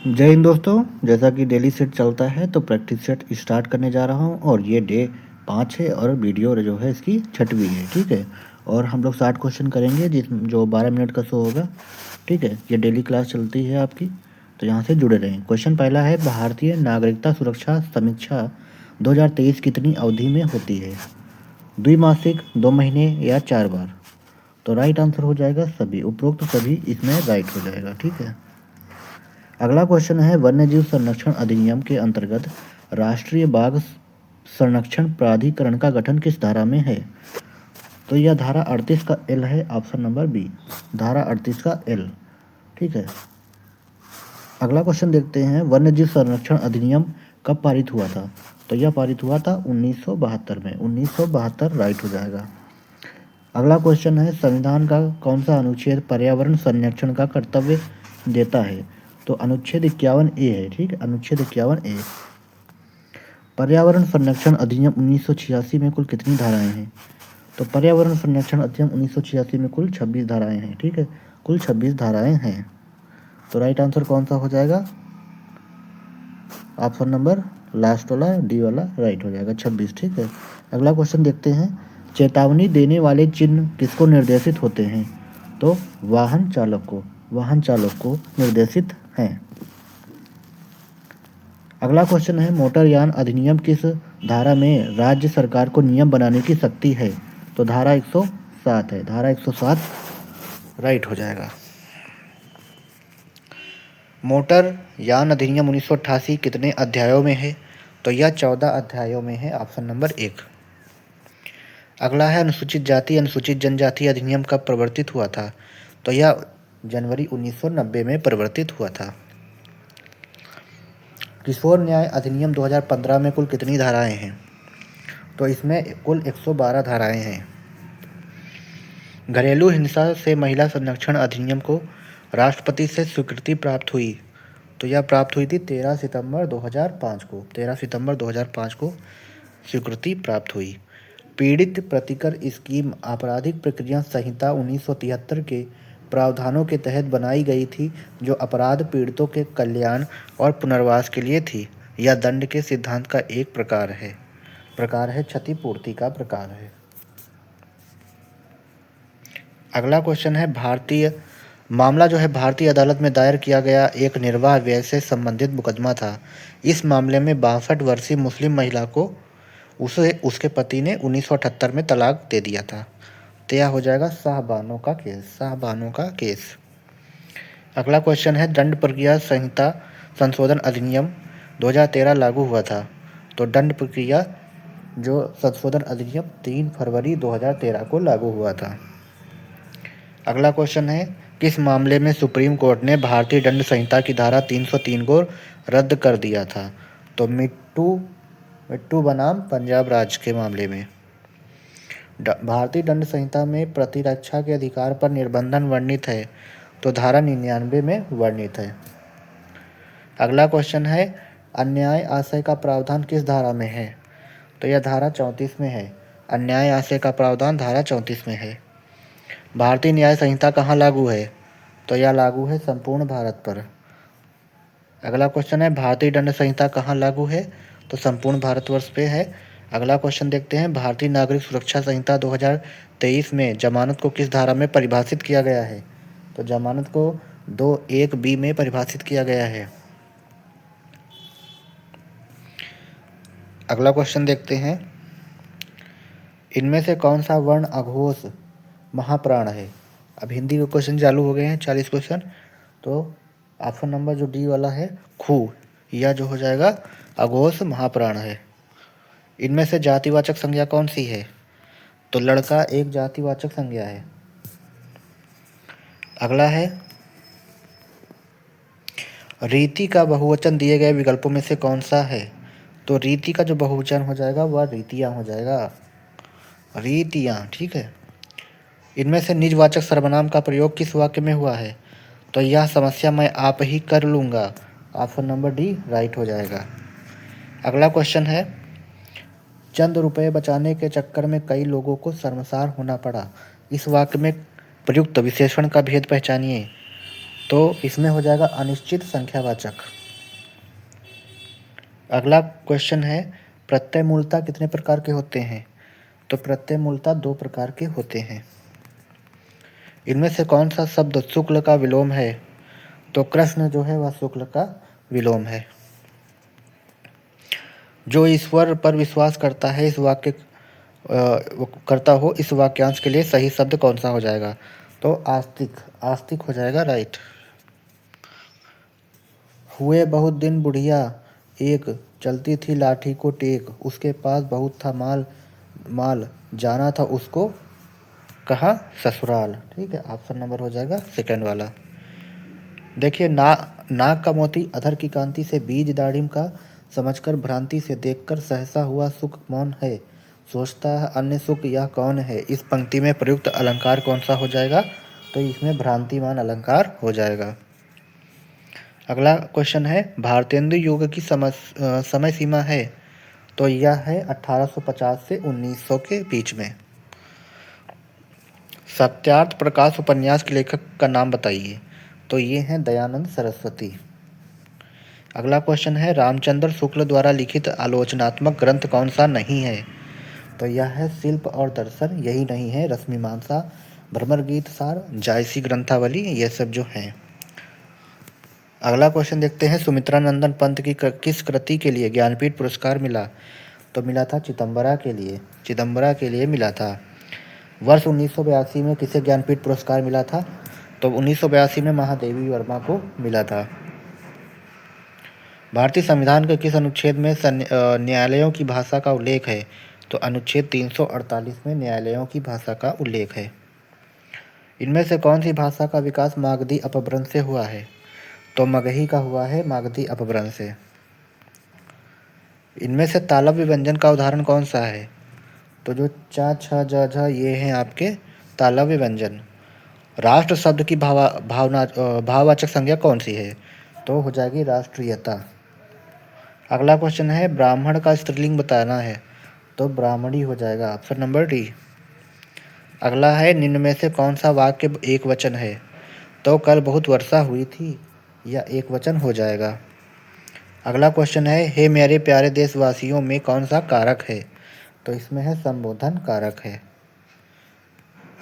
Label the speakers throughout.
Speaker 1: जय हिंद दोस्तों। जैसा कि डेली सेट चलता है तो प्रैक्टिस सेट स्टार्ट करने जा रहा हूं और ये डे 5 है और वीडियो जो है इसकी 6वीं है। ठीक है। और हम लोग 60 क्वेश्चन करेंगे जो 12 मिनट का शो होगा। ठीक है। ये डेली क्लास चलती है आपकी, तो यहाँ से जुड़े रहें। क्वेश्चन पहला है, भारतीय नागरिकता सुरक्षा समीक्षा 2023 कितनी अवधि में होती है? द्विमासिक, 2 महीने या 4 बार? तो राइट आंसर हो जाएगा सभी, उपरोक्त सभी इसमें राइट हो जाएगा। ठीक है। अगला क्वेश्चन है, वन्यजीव संरक्षण अधिनियम के अंतर्गत राष्ट्रीय बाघ संरक्षण प्राधिकरण का गठन किस धारा में है? तो यह धारा 38 का एल है, ऑप्शन नंबर बी, धारा 38 का एल। ठीक है। अगला क्वेश्चन देखते हैं, वन्यजीव संरक्षण अधिनियम कब पारित हुआ था? तो यह पारित हुआ था 1972 में, 1972 राइट हो जाएगा। अगला क्वेश्चन है, संविधान का कौन सा अनुच्छेद पर्यावरण संरक्षण का कर्तव्य देता है? तो अनुच्छेद 51A है। ठीक है, अनुच्छेद 51A। पर्यावरण संरक्षण अधिनियम 1986 में कुल कितनी धाराएं हैं? तो पर्यावरण संरक्षण अधिनियम 1986 में कुल 26 धाराएं हैं। ठीक है, कुल 26 धाराएं हैं। तो राइट आंसर कौन सा हो जाएगा? ऑप्शन नंबर लास्ट वाला, डी वाला राइट हो जाएगा, 26। ठीक है। अगला क्वेश्चन देखते हैं, चेतावनी देने वाले चिन्ह किसको निर्देशित होते हैं? तो वाहन चालक को निर्देशित हैं। अगला क्वेश्चन है, मोटरयान अधिनियम किस धारा में राज्य सरकार को नियम बनाने की शक्ति है? तो धारा 107 है, धारा 107 राइट हो जाएगा। मोटर यान अधिनियम 1988 कितने अध्यायों में है? तो यह 14 अध्यायों में है, ऑप्शन नंबर 1। अगला है, अनुसूचित जाति अनुसूचित जनजाति अधिनियम कब प्रवर्तित हुआ था? तो यह जनवरी 1990 में प्रवर्तित हुआ था। किशोर न्याय अधिनियम 2015 में कुल कितनी धाराएं हैं? तो इसमें कुल 112 धाराएं हैं। घरेलू हिंसा से महिला संरक्षण अधिनियम को राष्ट्रपति से स्वीकृति प्राप्त हुई। तो यह प्राप्त हुई थी 13 सितंबर 2005 को, 13 सितंबर 2005 को स्वीकृति प्राप्त हुई। पीड़ित प्रतिकर स्कीम आपराधिक प्रक्रिया संहिता 1973 के प्रावधानों के तहत बनाई गई थी, जो अपराध पीड़ितों के कल्याण और पुनर्वास के लिए थी। यह दंड के सिद्धांत का एक प्रकार है, क्षतिपूर्ति का प्रकार है। अगला क्वेश्चन है, मामला जो है भारतीय अदालत में दायर किया गया एक निर्वाह व्यय से संबंधित मुकदमा था। इस मामले में 62 वर्षीय मुस्लिम महिला को उसके पति ने 1978 में तलाक दे दिया था। तो यह हो जाएगा शाहबानो का केस। अगला क्वेश्चन है, दंड प्रक्रिया संहिता संशोधन अधिनियम 2013 लागू हुआ था। तो दंड प्रक्रिया जो संशोधन अधिनियम 3 फरवरी 2013 को लागू हुआ था। अगला क्वेश्चन है, किस मामले में सुप्रीम कोर्ट ने भारतीय दंड संहिता की धारा 303 को रद्द कर दिया था? तो मिट्टू बनाम पंजाब राज्य के मामले में। भारतीय दंड संहिता में प्रतिरक्षा के अधिकार पर निर्बंधन वर्णित है, तो धारा 99 में वर्णित है। अगला क्वेश्चन है, अन्याय आशय का प्रावधान किस धारा में है? तो यह धारा 34 में है। अन्याय आशय का प्रावधान धारा 34 में है। भारतीय न्याय संहिता कहाँ लागू है? तो यह लागू है संपूर्ण भारत पर। अगला क्वेश्चन है, भारतीय दंड संहिता कहाँ लागू है? तो संपूर्ण भारतवर्ष पे है। अगला क्वेश्चन देखते हैं, भारतीय नागरिक सुरक्षा संहिता 2023 में जमानत को किस धारा में परिभाषित किया गया है? तो जमानत को 21B में परिभाषित किया गया है। अगला क्वेश्चन देखते हैं, इनमें से कौन सा वर्ण अघोष महाप्राण है? अब हिंदी के क्वेश्चन चालू हो गए हैं, 40 क्वेश्चन। तो ऑप्शन नंबर जो डी वाला है, खू, यह जो हो जाएगा अघोष महाप्राण है। इनमें से जातिवाचक संज्ञा कौन सी है? तो लड़का एक जातिवाचक संज्ञा है। अगला है, रीति का बहुवचन दिए गए विकल्पों में से कौन सा है? तो रीति का जो बहुवचन हो जाएगा वह रीतियां हो जाएगा, रीतियां। ठीक है। इनमें से निजवाचक सर्वनाम का प्रयोग किस वाक्य में हुआ है? तो यह समस्या मैं आप ही कर लूँगा, ऑप्शन नंबर डी राइट हो जाएगा। अगला क्वेश्चन है, चंद रुपए बचाने के चक्कर में कई लोगों को शर्मसार होना पड़ा। इस वाक्य में प्रयुक्त विशेषण का भेद पहचानिए। तो इसमें हो जाएगा अनिश्चित संख्यावाचक। अगला क्वेश्चन है, प्रत्यय मूलतः कितने प्रकार के होते हैं? तो प्रत्यय मूलतः 2 प्रकार के होते हैं। इनमें से कौन सा शब्द शुक्ल का विलोम है? तो कृष्ण जो है वह शुक्ल का विलोम है। जो ईश्वर पर विश्वास करता है करता हो इस वाक्यांश के लिए सही शब्द कौन सा हो जाएगा? तो आस्तिक, आस्तिक हो जाएगा राइट। हुए बहुत दिन बुढ़िया एक, चलती थी लाठी को टेक, उसके पास बहुत था माल माल, जाना था उसको कहाँ ससुराल। ठीक है, ऑप्शन नंबर हो जाएगा सेकंड वाला। देखिए, नाक का मोती अधर की कांति से बीज दाढ़िम का समझकर भ्रांति से देखकर सहसा हुआ सुख मौन है, सोचता है अन्य सुख यह कौन है। इस पंक्ति में प्रयुक्त अलंकार कौन सा हो जाएगा? तो इसमें भ्रांतिमान अलंकार हो जाएगा। अगला क्वेश्चन है, भारतेंदु युग की समय सीमा है? तो यह है 1850 से 1900 के बीच में। सत्यार्थ प्रकाश उपन्यास के लेखक का नाम बताइए? तो ये हैं दयानंद सरस्वती। अगला क्वेश्चन है, रामचंद्र शुक्ल द्वारा लिखित आलोचनात्मक ग्रंथ कौन सा नहीं है? तो यह है शिल्प और दर्शन, यही नहीं है रश्मिमांसा, भ्रमर गीत सार, जायसी ग्रंथावली, ये सब जो हैं। अगला क्वेश्चन देखते हैं, सुमित्रा नंदन पंत की किस कृति के लिए ज्ञानपीठ पुरस्कार मिला? तो मिला था चिदम्बरा के लिए, चिदम्बरा के लिए मिला था। वर्ष 1982 में किसे ज्ञानपीठ पुरस्कार मिला था? तो 1982 में महादेवी वर्मा को मिला था। भारतीय संविधान के किस अनुच्छेद में न्यायालयों की भाषा का उल्लेख है? तो अनुच्छेद 348 में न्यायालयों की भाषा का उल्लेख है। इनमें से कौन सी भाषा का विकास मागधी अपभ्रंश से हुआ है? तो मगही का हुआ है मागधी अपभ्रंश से। इनमें से तालव्य व्यंजन का उदाहरण कौन सा है? तो जो च छ ज झ ये हैं आपके तालव्य व्यंजन। राष्ट्र शब्द की भाववाचक संज्ञा कौन सी है? तो हो जाएगी राष्ट्रीयता। अगला क्वेश्चन है, ब्राह्मण का स्त्रीलिंग बताना है? तो ब्राह्मणी हो जाएगा, ऑप्शन नंबर डी। अगला है, निम्न में से कौन सा वाक्य एक वचन है? तो कल बहुत वर्षा हुई थी, यह एक वचन हो जाएगा। अगला क्वेश्चन है, हे मेरे प्यारे देशवासियों में कौन सा कारक है? तो इसमें है संबोधन कारक है।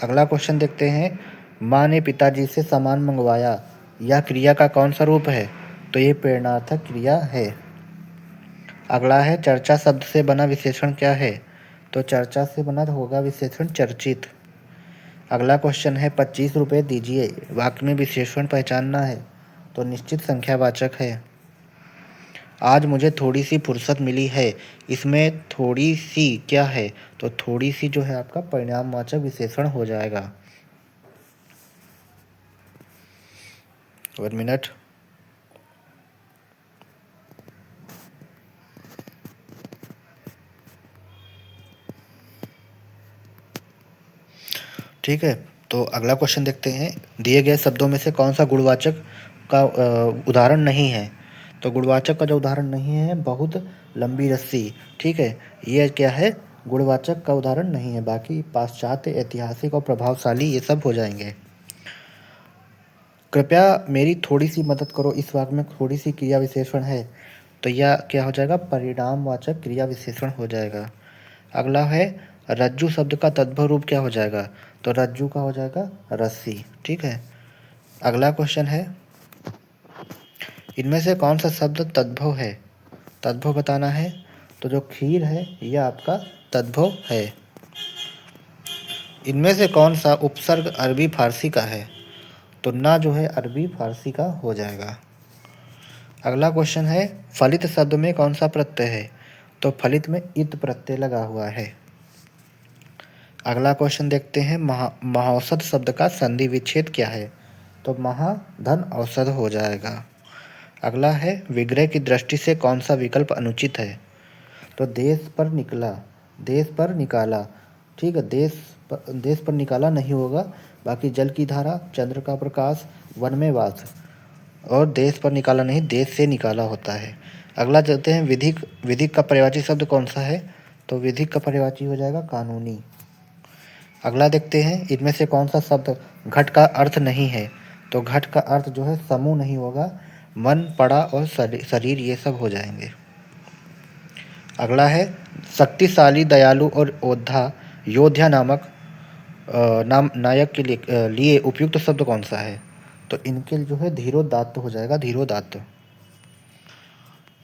Speaker 1: अगला क्वेश्चन देखते हैं, माँ ने पिताजी से सामान मंगवाया, यह क्रिया का कौन सा रूप है? तो ये प्रेरणार्थक क्रिया है। अगला है, चर्चा शब्द से बना विशेषण क्या है? तो चर्चा से बना होगा विशेषण चर्चित। अगला क्वेश्चन है, 25 रुपये दीजिए, वाक्य में विशेषण पहचानना है? तो निश्चित संख्यावाचक है। आज मुझे थोड़ी सी फुर्सत मिली है, इसमें थोड़ी सी क्या है? तो थोड़ी सी जो है आपका परिणामवाचक विशेषण हो जाएगा। 1 मिनट। ठीक है, तो अगला क्वेश्चन देखते हैं, दिए गए शब्दों में से कौन सा गुणवाचक का उदाहरण नहीं है? तो गुणवाचक का जो उदाहरण नहीं है, बहुत लंबी रस्सी। ठीक है, ये क्या है? गुणवाचक का उदाहरण नहीं है। बाकी पाश्चात्य, ऐतिहासिक और प्रभावशाली ये सब हो जाएंगे। कृपया मेरी थोड़ी सी मदद करो, इस वाक्य में थोड़ी सी क्रिया विशेषण है, तो यह क्या हो जाएगा? परिणामवाचक क्रिया विशेषण हो जाएगा। अगला है, रज्जु शब्द का तद्भव रूप क्या हो जाएगा? तो रज्जु का हो जाएगा रस्सी। ठीक है, अगला क्वेश्चन है, इनमें से कौन सा शब्द तद्भव है? तद्भव बताना है। तो जो खीर है यह आपका तद्भव है। इनमें से कौन सा उपसर्ग अरबी फारसी का है? तो ना जो है अरबी फारसी का हो जाएगा। अगला क्वेश्चन है, फलित शब्द में कौन सा प्रत्यय है? तो फलित में इत प्रत्यय लगा हुआ है। अगला क्वेश्चन देखते हैं, महाऔषध शब्द का संधि विच्छेद क्या है? तो महाधन औषध हो जाएगा। अगला है, विग्रह की दृष्टि से कौन सा विकल्प अनुचित है? तो देश पर निकला, देश पर निकाला। ठीक है, देश पर निकाला नहीं होगा। बाकी जल की धारा, चंद्र का प्रकाश, वन में वास, और देश पर निकाला नहीं, देश से निकाला होता है। अगला चलते हैं, विधिक, विधिक का पर्यायवाची शब्द कौन सा है? तो विधिक का पर्यायवाची हो जाएगा कानूनी। अगला देखते हैं, इनमें से कौन सा शब्द घट का अर्थ नहीं है? तो घट का अर्थ जो है समूह नहीं होगा, मन, पड़ा और शरीर ये सब हो जाएंगे। अगला है शक्तिशाली, दयालु और योद्धा नामक नायक के लिए उपयुक्त शब्द कौन सा है? तो इनके जो है धीरोदात्त हो जाएगा, धीरोदात्त।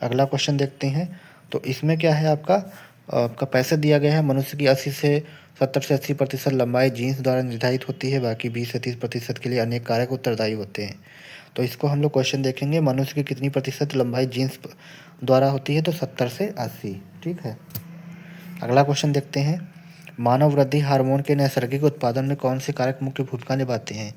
Speaker 1: अगला क्वेश्चन देखते हैं। तो इसमें क्या है आपका पैसे दिया गया है। मनुष्य की 80 से 70 से 80% लंबाई जीन्स द्वारा निर्धारित होती है, बाकी 20 से 30% के लिए अनेक कारक उत्तरदायी होते हैं। तो इसको हम लोग क्वेश्चन देखेंगे, मनुष्य की कितनी प्रतिशत लंबाई जीन्स द्वारा होती है? तो 70 से 80। ठीक है। अगला क्वेश्चन देखते हैं। मानव वृद्धि हार्मोन के नैसर्गिक उत्पादन में कौन से कारक मुख्य भूमिका निभाते हैं?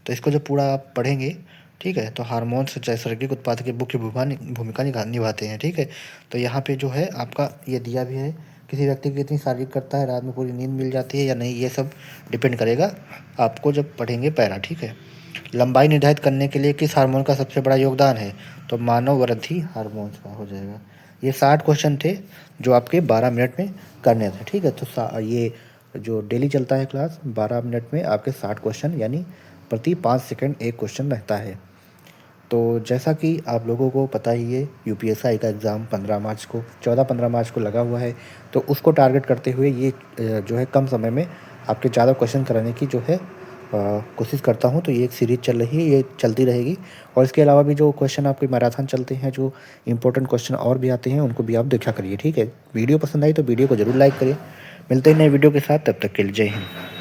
Speaker 1: तो इसको जब पूरा आप पढ़ेंगे, ठीक है, तो हार्मोन्स नैसर्गिक उत्पाद की मुख्य भूमिका निभाते हैं। ठीक है। तो यहाँ पे जो है आपका ये दिया भी है, किसी व्यक्ति की कितनी शारीरिक करता है, रात में पूरी नींद मिल जाती है या नहीं, ये सब डिपेंड करेगा आपको जब पढ़ेंगे पैरा। ठीक है। लंबाई निर्धारित करने के लिए किस हार्मोन का सबसे बड़ा योगदान है? तो मानव वृद्धि हार्मोन्स का हो जाएगा। ये 60 क्वेश्चन थे जो आपके 12 मिनट में करने थे। ठीक है। तो ये जो डेली चलता है क्लास, 12 मिनट में आपके 60 क्वेश्चन, यानी प्रति 5 सेकंड एक क्वेश्चन रहता है। तो जैसा कि आप लोगों को पता ही है, यूपीएससी का एग्ज़ाम 14-15 मार्च को लगा हुआ है। तो उसको टारगेट करते हुए ये जो है कम समय में आपके ज़्यादा क्वेश्चन कराने की जो है कोशिश करता हूँ। तो ये एक सीरीज़ चल रही है, ये चलती रहेगी। और इसके अलावा भी जो क्वेश्चन आपके मैराथन चलते हैं, जो इंपॉर्टेंट क्वेश्चन और भी आते हैं, उनको भी आप देखा करिए। ठीक है। वीडियो पसंद आई तो वीडियो को ज़रूर लाइक करिए। मिलते हैं नए वीडियो के साथ, तब तक के लिए जय हिंद।